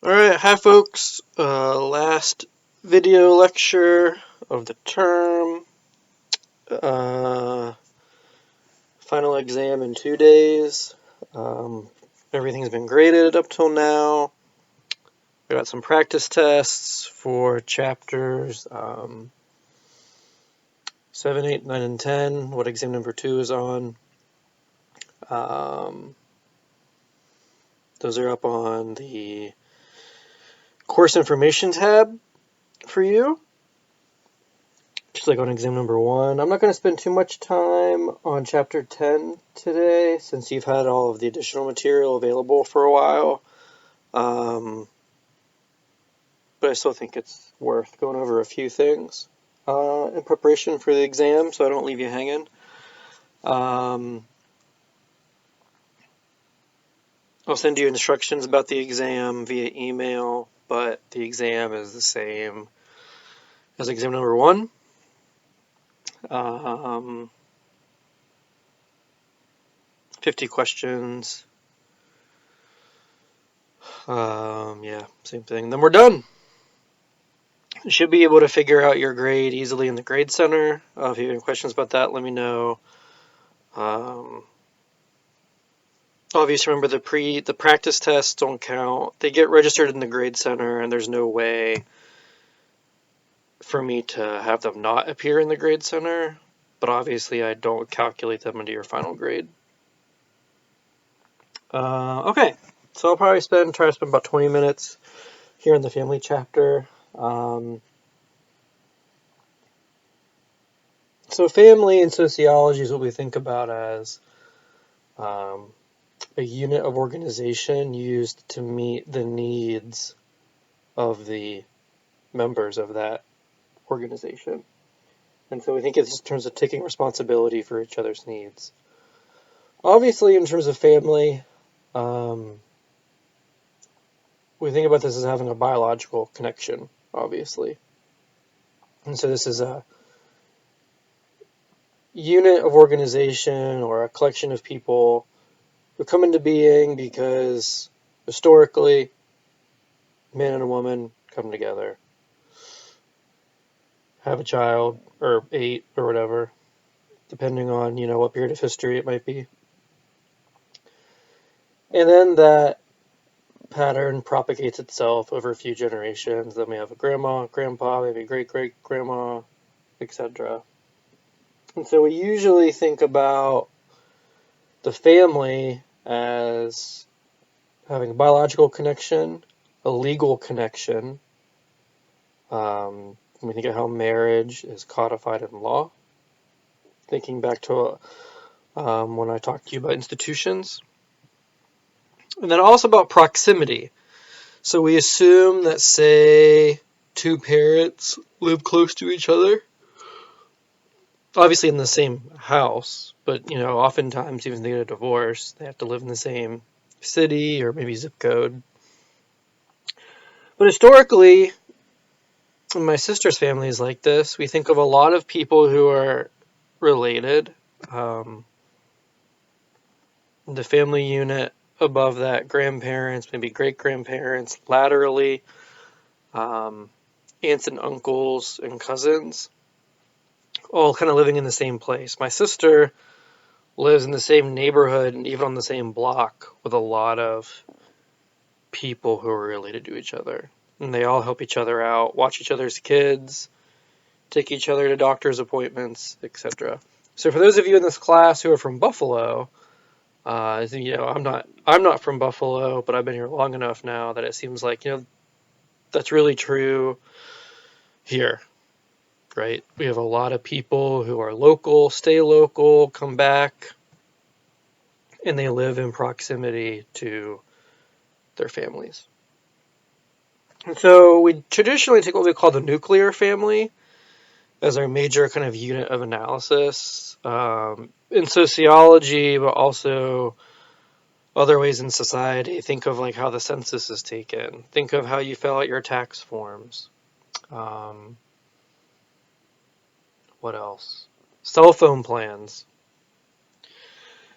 Alright, hi folks. Last video lecture of the term. Uh, Final exam in 2 days. Um, Everything's been graded up till now. We got some practice tests for chapters 7, 8, 9, and 10, what exam number 2 is on. Um, those are up on the course information tab for you. Just like on exam number 1. I'm not going to spend too much time on chapter 10 today since you've had all of the additional material available for a while. But I still think it's worth going over a few things in preparation for the exam so I don't leave you hanging. I'll send you instructions about the exam via email, but the exam is the same as exam number 1. 50 questions. Yeah, same thing. Then we're done. You should be able to figure out your grade easily in the grade center. If you have any questions about that, let me know. Obviously, remember the practice tests don't count. They get registered in the grade center, and there's no way for me to have them not appear in the grade center. But obviously, I don't calculate them into your final grade. Okay, so I'll probably try to spend about 20 minutes here in the family chapter. So family in sociology is what we think about as a unit of organization used to meet the needs of the members of that organization. And so we think it's in terms of taking responsibility for each other's needs. Obviously, in terms of family, we think about this as having a biological connection, obviously. And so this is a unit of organization or a collection of people who come into being because historically, man and a woman come together, have a child, or 8, or whatever, depending on, what period of history it might be. And then that pattern propagates itself over a few generations. Then we have a grandma, grandpa, maybe great-great-grandma, etc. And so we usually think about the family as having a biological connection, a legal connection. When we think of how marriage is codified in law, thinking back to when I talked to you about institutions. And then also about proximity. So we assume that, say, 2 parents live close to each other, obviously in the same house, but, oftentimes even if they get a divorce, they have to live in the same city or maybe zip code. But historically, my sister's family is like this. We think of a lot of people who are related. The family unit above that, grandparents, maybe great-grandparents, laterally, aunts and uncles and cousins, all kind of living in the same place. My sister lives in the same neighborhood and even on the same block with a lot of people who are related to each other. And they all help each other out, watch each other's kids, take each other to doctor's appointments, etc. So for those of you in this class who are from Buffalo, I'm not from Buffalo, but I've been here long enough now that it seems like, that's really true here, right? We have a lot of people who are local, stay local, come back, and they live in proximity to their families. And so we traditionally take what we call the nuclear family as our major kind of unit of analysis in sociology, but also other ways in society. Think of like how the census is taken. Think of how you fill out your tax forms. What else? Cell phone plans.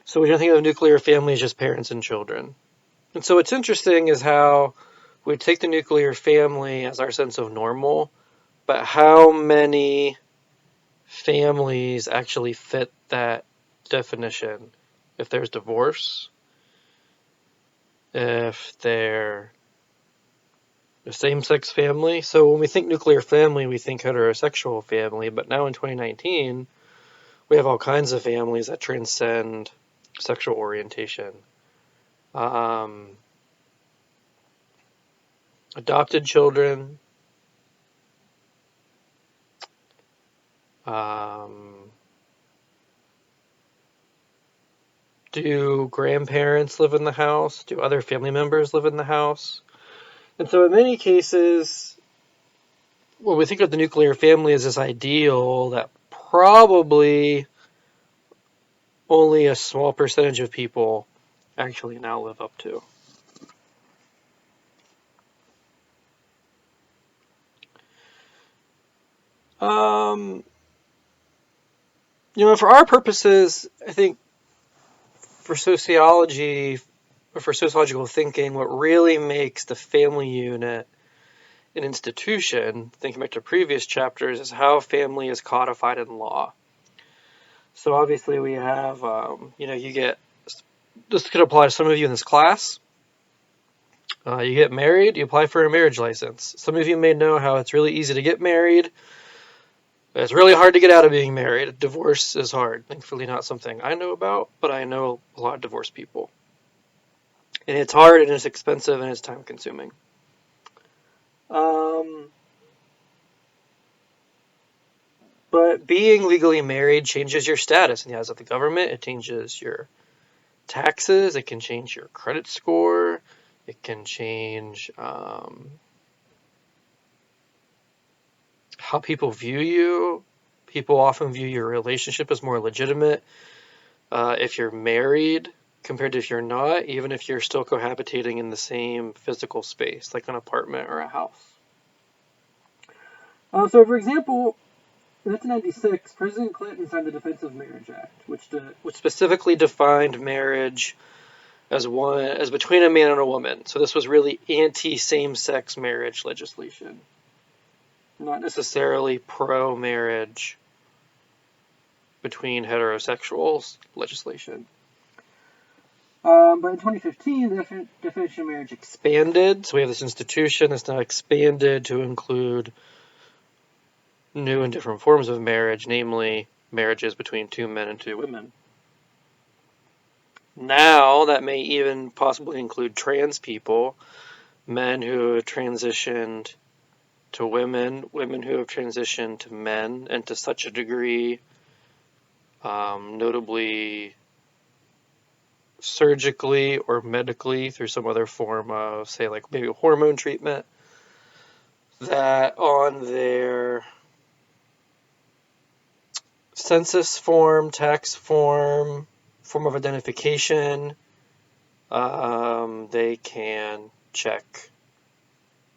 So we don't think of nuclear family as just parents and children. And so what's interesting is how we take the nuclear family as our sense of normal, but how many families actually fit that definition? If there's divorce, if they're a same-sex family. So when we think nuclear family, we think heterosexual family, but now in 2019, we have all kinds of families that transcend sexual orientation. Adopted children, do grandparents live in the house? Do other family members live in the house? And so in many cases, when we think of the nuclear family as this ideal that probably only a small percentage of people actually now live up to. For our purposes, I think for sociology, or for sociological thinking, what really makes the family unit an institution, thinking back to previous chapters, is how family is codified in law. So obviously we have, you get, this could apply to some of you in this class. You get married, you apply for a marriage license. Some of you may know how it's really easy to get married. It's really hard to get out of being married. Divorce is hard. Thankfully not something I know about, but I know a lot of divorced people. And it's hard, and it's expensive, and it's time consuming. But being legally married changes your status in the eyes of the government. It changes your taxes. It can change your credit score. It can change how people view you. People often view your relationship as more legitimate if you're married compared to if you're not, even if you're still cohabitating in the same physical space, like an apartment or a house. So, for example, in 1996, President Clinton signed the Defense of Marriage Act, which specifically defined marriage as between a man and a woman. So this was really anti-same-sex marriage legislation, not necessarily pro-marriage between heterosexuals legislation. But in 2015, the definition of marriage expanded. So we have this institution that's now expanded to include new and different forms of marriage, namely marriages between two men and two women. Now that may even possibly include trans people, men who have transitioned to women, women who have transitioned to men, and to such a degree, notably surgically or medically through some other form of, say, like maybe hormone treatment, that on their census form, tax form of identification, they can check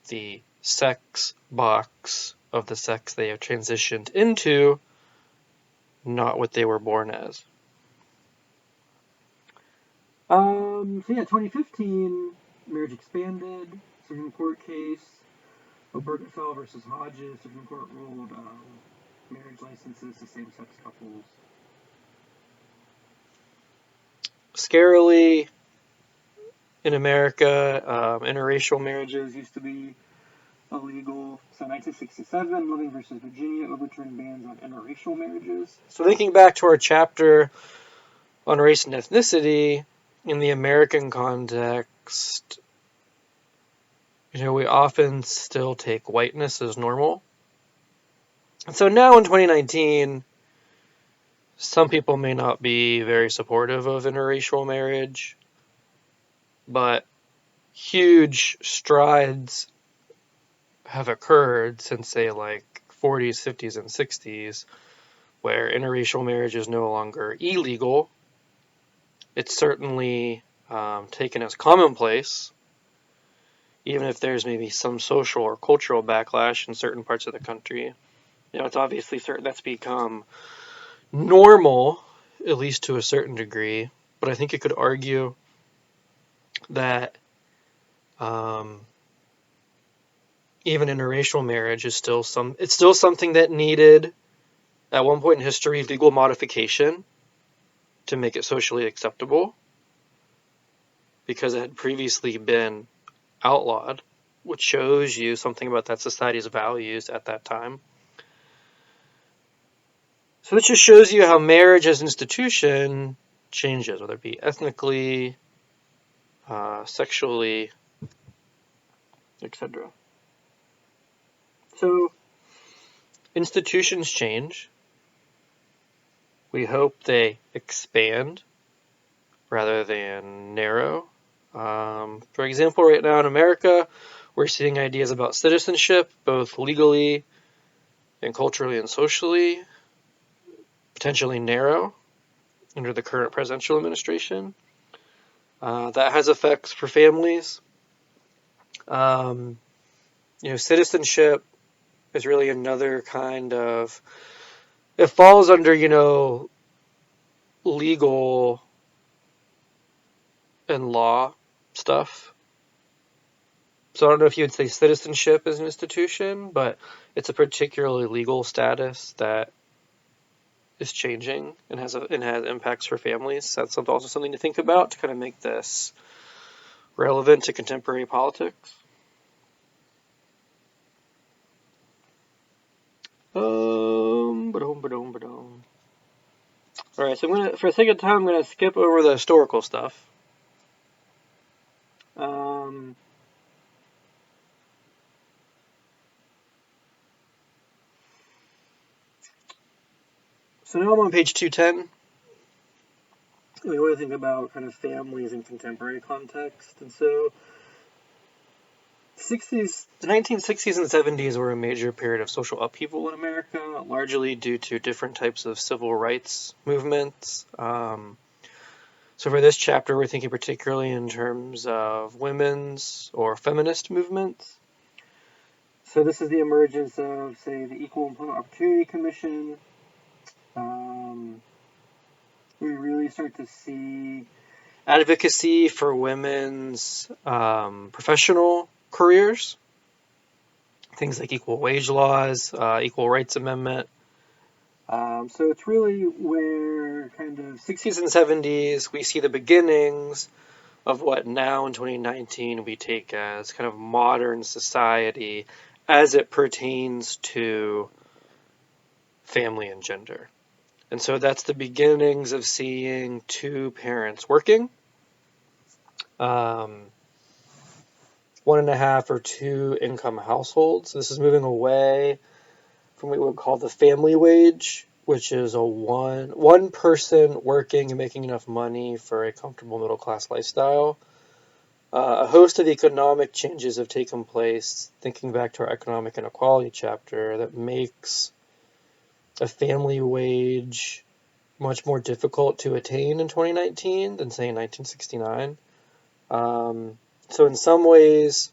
the sex box of the sex they have transitioned into, not what they were born as. So yeah, 2015, marriage expanded, Supreme Court case, Obergefell versus Hodges, Supreme Court ruled marriage licenses to same-sex couples. Scarily, in America, interracial marriages used to be illegal. So 1967, Loving versus Virginia overturned bans on interracial marriages. So thinking back to our chapter on race and ethnicity, in the American context, we often still take whiteness as normal. And so now in 2019, some people may not be very supportive of interracial marriage, but huge strides have occurred since, say, like 40s, 50s, and 60s, where interracial marriage is no longer illegal. It's certainly taken as commonplace, even if there's maybe some social or cultural backlash in certain parts of the country. It's obviously certain that's become normal, at least to a certain degree, but I think you could argue that even interracial marriage is still something that needed, at one point in history, legal modification to make it socially acceptable, because it had previously been outlawed, which shows you something about that society's values at that time. So this just shows you how marriage as an institution changes, whether it be ethnically, sexually, etc. So institutions change. We hope they expand rather than narrow. For example, right now in America, we're seeing ideas about citizenship, both legally and culturally and socially, potentially narrow under the current presidential administration. That has effects for families. Citizenship is really another kind of, it falls under, legal and law stuff. So I don't know if you would say citizenship is an institution, but it's a particularly legal status that is changing and has impacts for families. That's also something to think about to kind of make this relevant to contemporary politics. All right, so for the sake of time, I'm gonna skip over the historical stuff. So now I'm on page 210. We want to think about kind of families in contemporary context. And so the 1960s and 70s were a major period of social upheaval in America, largely due to different types of civil rights movements. So for this chapter, we're thinking particularly in terms of women's or feminist movements. So this is the emergence of, say, the Equal Employment Opportunity Commission. We really start to see advocacy for women's professional careers. Things like equal wage laws, equal rights amendment. So it's really where kind of 60s and 70s we see the beginnings of what now in 2019 we take as kind of modern society as it pertains to family and gender. And so that's the beginnings of seeing two parents working, 1.5 or 2 income households. This is moving away from what we would call the family wage, which is a one person working and making enough money for a comfortable middle class lifestyle. A host of economic changes have taken place, thinking back to our economic inequality chapter, that makes a family wage much more difficult to attain in 2019 than, say, in 1969. So in some ways,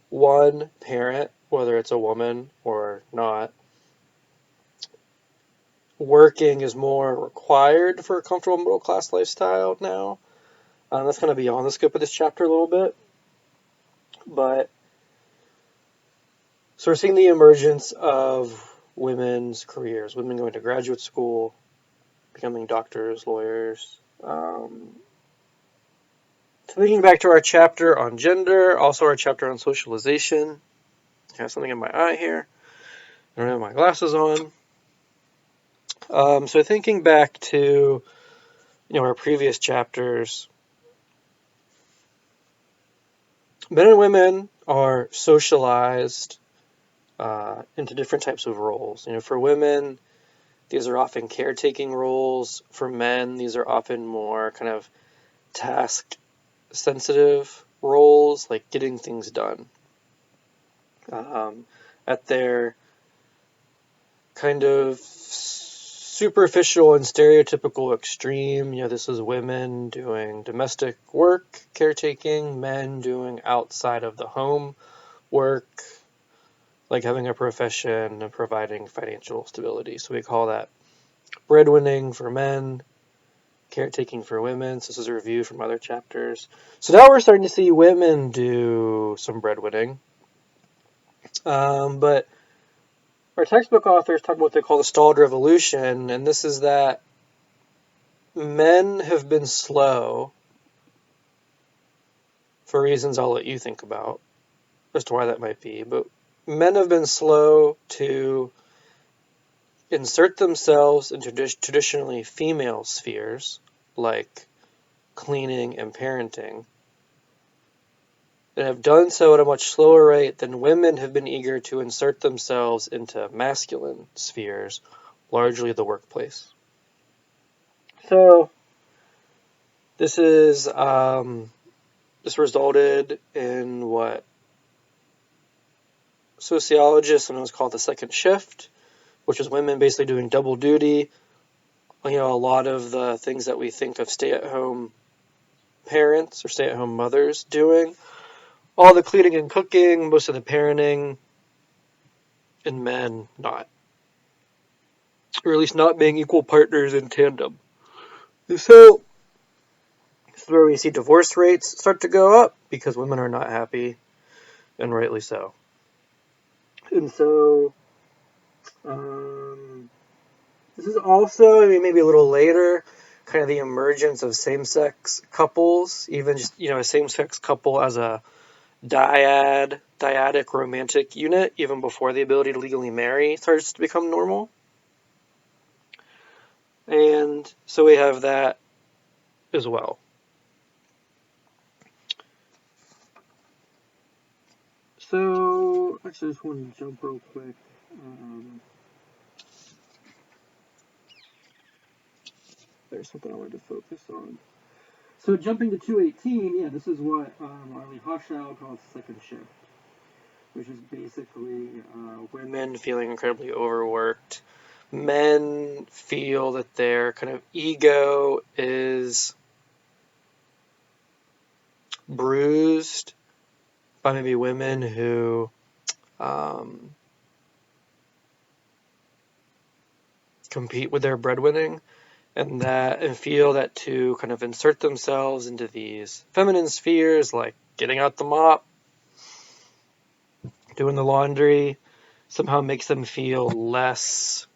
one parent, whether it's a woman or not, working is more required for a comfortable middle-class lifestyle now. That's kind of beyond the scope of this chapter a little bit. But so we're seeing the emergence of women's careers, women going to graduate school, becoming doctors, lawyers. Thinking back to our chapter on gender, also our chapter on socialization. I have something in my eye here. I don't have my glasses on. So thinking back to our previous chapters, men and women are socialized into different types of roles. For women, these are often caretaking roles. For men, these are often more kind of task-sensitive roles, like getting things done. At their kind of superficial and stereotypical extreme, this is women doing domestic work, caretaking, men doing outside of the home work, like having a profession and providing financial stability. So we call that breadwinning for men, caretaking for women. So this is a review from other chapters. So now we're starting to see women do some breadwinning. But our textbook authors talk about what they call the stalled revolution, and this is that men have been slow, for reasons I'll let you think about as to why that might be, but men have been slow to insert themselves into traditionally female spheres, like cleaning and parenting, and have done so at a much slower rate than women have been eager to insert themselves into masculine spheres, largely the workplace. So this resulted in what sociologists sometimes call the second shift, which is women basically doing double duty. A lot of the things that we think of stay-at-home parents or stay-at-home mothers doing, all the cleaning and cooking, most of the parenting, and men not. Or at least not being equal partners in tandem. So, this is where we see divorce rates start to go up because women are not happy, and rightly so. And so, this is also, maybe a little later, kind of the emergence of same-sex couples, even just, a same-sex couple as a dyadic romantic unit, even before the ability to legally marry starts to become normal. And so we have that as well. So, actually, I just want to jump real quick. There's something I wanted to focus on. So, jumping to 218, this is what Arlie Hochschild calls second shift, which is basically women feeling incredibly overworked. Men feel that their kind of ego is bruised by maybe women who compete with their breadwinning, and feel that to kind of insert themselves into these feminine spheres, like getting out the mop, doing the laundry, somehow makes them feel less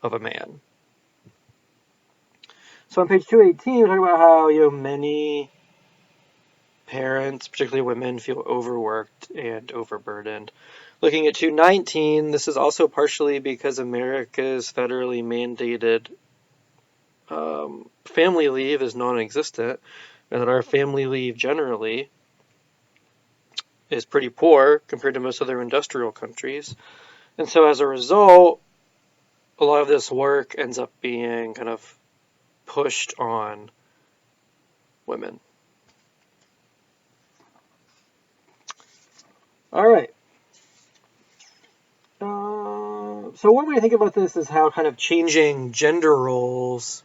of a man. So on page 218, we're talking about how many parents, particularly women, feel overworked and overburdened. Looking at 219, this is also partially because America's federally mandated family leave is non-existent, and that our family leave generally is pretty poor compared to most other industrial countries. And so as a result, a lot of this work ends up being kind of pushed on women. All right. So one way to think about this is how kind of changing gender roles,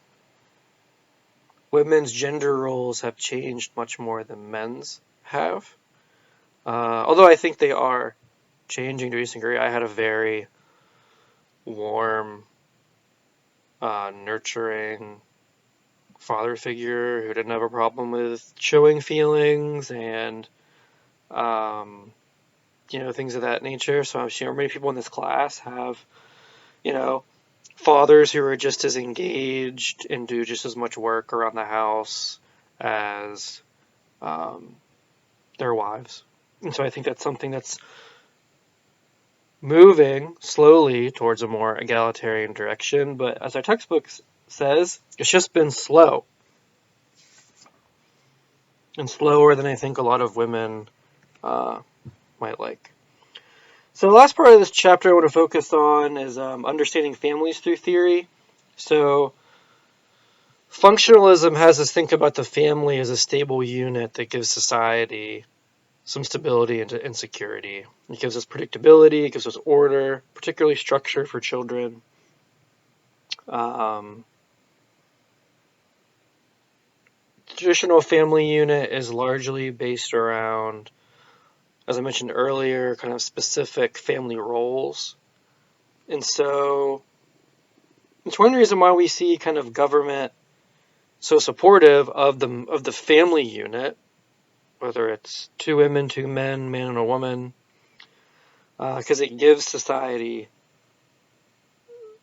women's gender roles have changed much more than men's have. Although I think they are changing to a decent degree. I had a very warm, nurturing father figure who didn't have a problem with showing feelings and things of that nature. So I'm sure many people in this class have fathers who are just as engaged and do just as much work around the house as their wives. And so I think that's something that's moving slowly towards a more egalitarian direction. But as our textbook says, it's just been slow. And slower than I think a lot of women might like. So the last part of this chapter I want to focus on is understanding families through theory. So functionalism has us think about the family as a stable unit that gives society some stability and security. It gives us predictability, it gives us order, particularly structure for children. Traditional family unit is largely based around, as I mentioned earlier, kind of specific family roles. And so it's one reason why we see kind of government so supportive of the family unit, whether it's two women, two men, man and a woman. because it gives society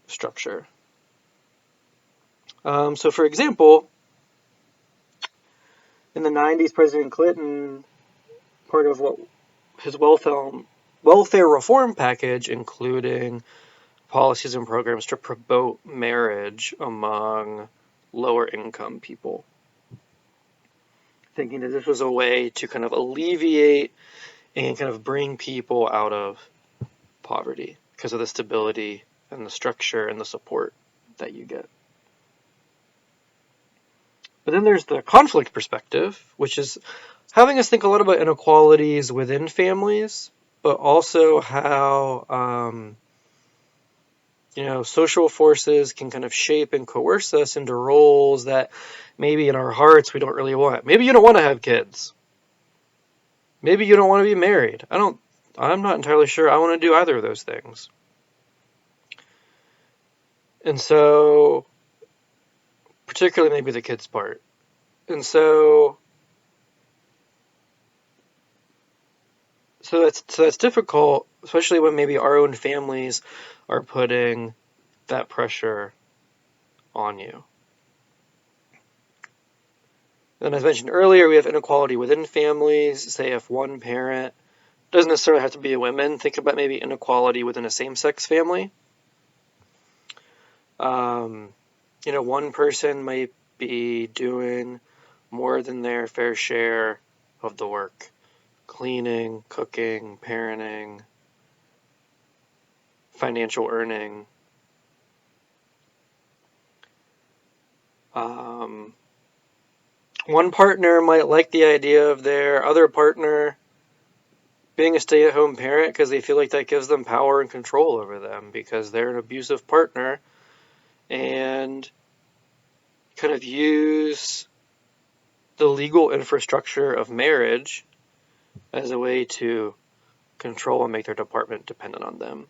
structure. So, for example, in the 90s, President Clinton, part of what his welfare reform package, including policies and programs to promote marriage among lower income people, thinking that this was a way to kind of alleviate and kind of bring people out of poverty because of the stability and the structure and the support that you get. But then there's the conflict perspective, which is having us think a lot about inequalities within families, but also how social forces can kind of shape and coerce us into roles that maybe in our hearts we don't really want. Maybe you don't want to have kids. Maybe you don't want to be married. I'm not entirely sure I want to do either of those things. And so, particularly maybe the kids part. And so that's difficult, especially when maybe our own families are putting that pressure on you. And as mentioned earlier, we have inequality within families. Say if one parent doesn't necessarily have to be a woman. Think about maybe inequality within a same-sex family. One person might be doing more than their fair share of the work. Cleaning, cooking, parenting, financial earning. One partner might like the idea of their other partner being a stay-at-home parent because they feel like that gives them power and control over them because they're an abusive partner, and kind of use the legal infrastructure of marriage as a way to control and make their department dependent on them.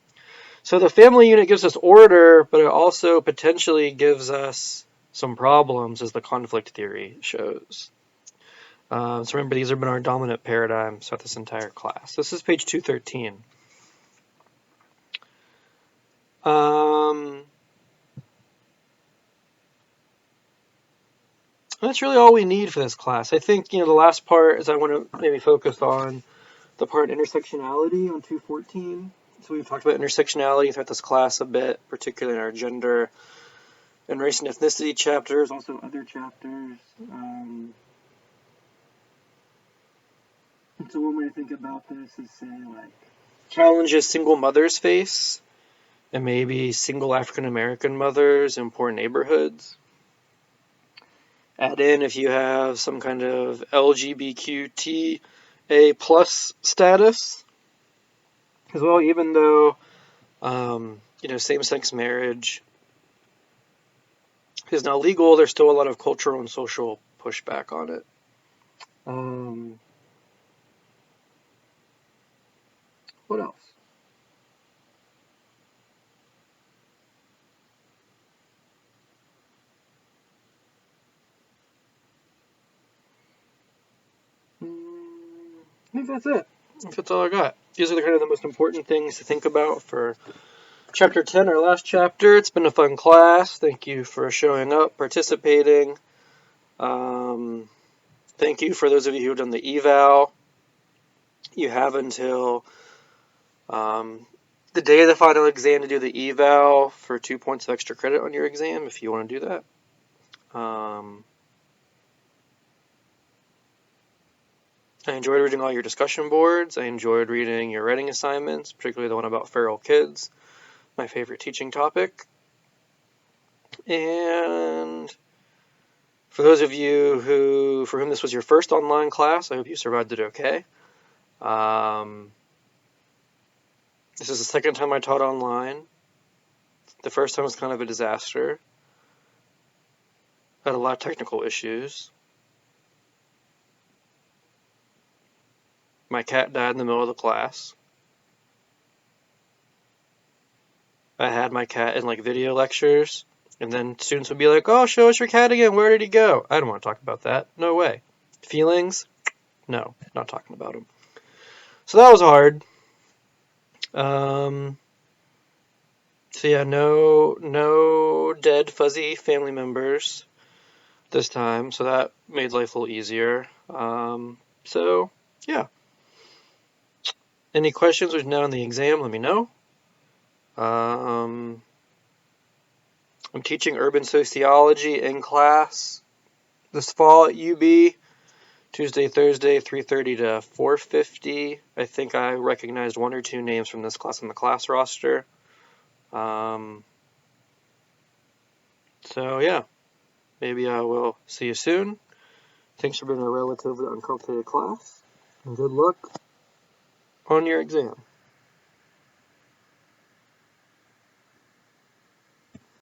So the family unit gives us order, but it also potentially gives us some problems, as the conflict theory shows. So remember, these have been our dominant paradigms throughout this entire class. This is page 213. That's really all we need for this class. I think, the last part is I want to maybe focus on the part intersectionality on 214. So we've talked about intersectionality throughout this class a bit, particularly in our gender and race and ethnicity chapters, also other chapters. And so one way to think about this is, say, like, challenges single mothers face, and maybe single African American mothers in poor neighborhoods. Add in if you have some kind of LGBTQA+ status as well, even though same-sex marriage is now legal, there's still a lot of cultural and social pushback on it. What else? I think that's it. I think that's all I got. These are the kind of the most important things to think about for Chapter 10, our last chapter. It's been a fun class. Thank you for showing up, participating. Thank you for those of you who have done the eval. You have until the day of the final exam to do the eval for 2 points of extra credit on your exam if you want to do that. I enjoyed reading all your discussion boards. I enjoyed reading your writing assignments, particularly the one about feral kids, my favorite teaching topic. And for those of you for whom this was your first online class, I hope you survived it okay. This is the second time I taught online. The first time was kind of a disaster. I had a lot of technical issues. My cat died in the middle of the class. I had my cat in video lectures, and then students would be like, "Oh, show us your cat again. Where did he go?" I don't want to talk about that. No way. Feelings? No, not talking about them. So that was hard. So yeah, no dead fuzzy family members this time, so that made life a little easier. So yeah. Any questions between now and the exam, let me know. I'm teaching urban sociology in class this fall at UB. Tuesday, Thursday, 3:30 to 4:50. I think I recognized one or two names from this class on the class roster. Um, so yeah, maybe I will see you soon. Thanks for being a relatively uncomplicated class, and good luck on your exam.